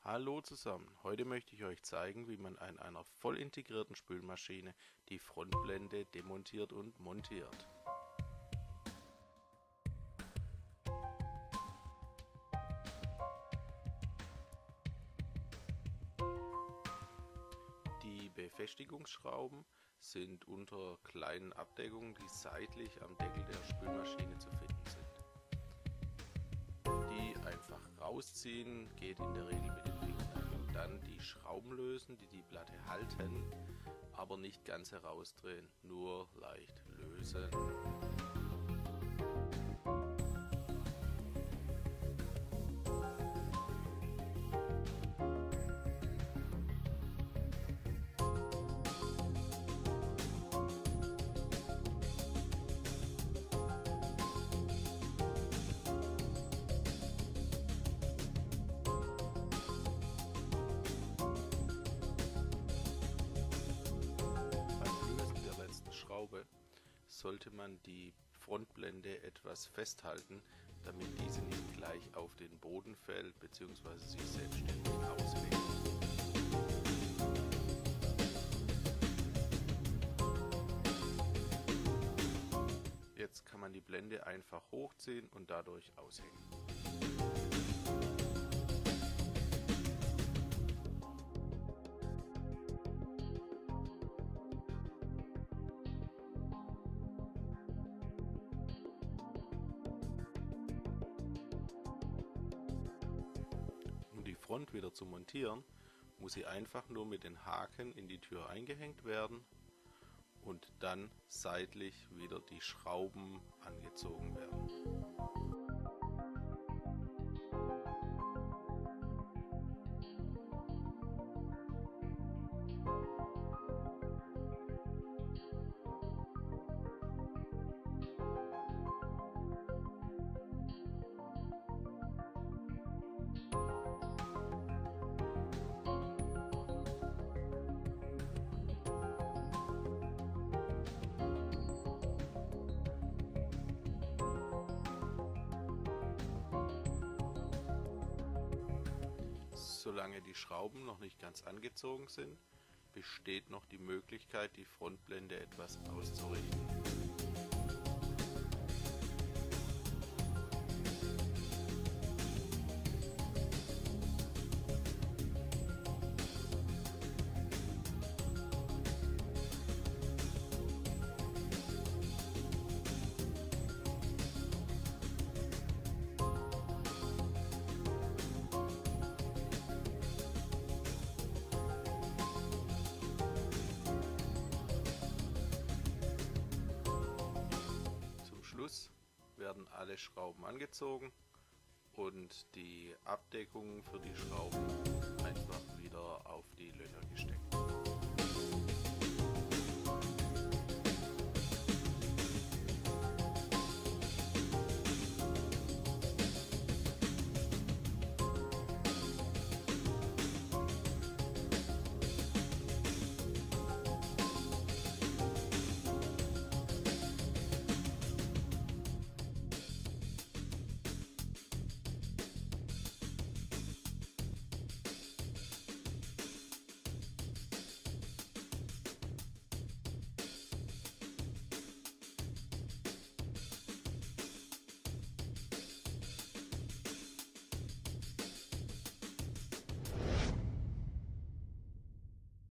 Hallo zusammen, heute möchte ich euch zeigen, wie man an einer voll integrierten Spülmaschine die Frontblende demontiert und montiert. Die Befestigungsschrauben sind unter kleinen Abdeckungen, die seitlich am Deckel der Spülmaschine zu finden sind. Die einfach rausziehen geht in der Regel mit den Fingern. Und dann die Schrauben lösen, die die Platte halten, aber nicht ganz herausdrehen, nur leicht lösen. Schraube sollte man die Frontblende etwas festhalten, damit diese nicht gleich auf den Boden fällt bzw. sich selbstständig auslegt. Jetzt kann man die Blende einfach hochziehen und dadurch aushängen. Um die Front wieder zu montieren, muss sie einfach nur mit den Haken in die Tür eingehängt werden und dann seitlich wieder die Schrauben angezogen werden. Solange die Schrauben noch nicht ganz angezogen sind, besteht noch die Möglichkeit, die Frontblende etwas auszurichten. Schluss werden alle Schrauben angezogen und die Abdeckung für die Schrauben einfach wieder auf die Löcher gesteckt.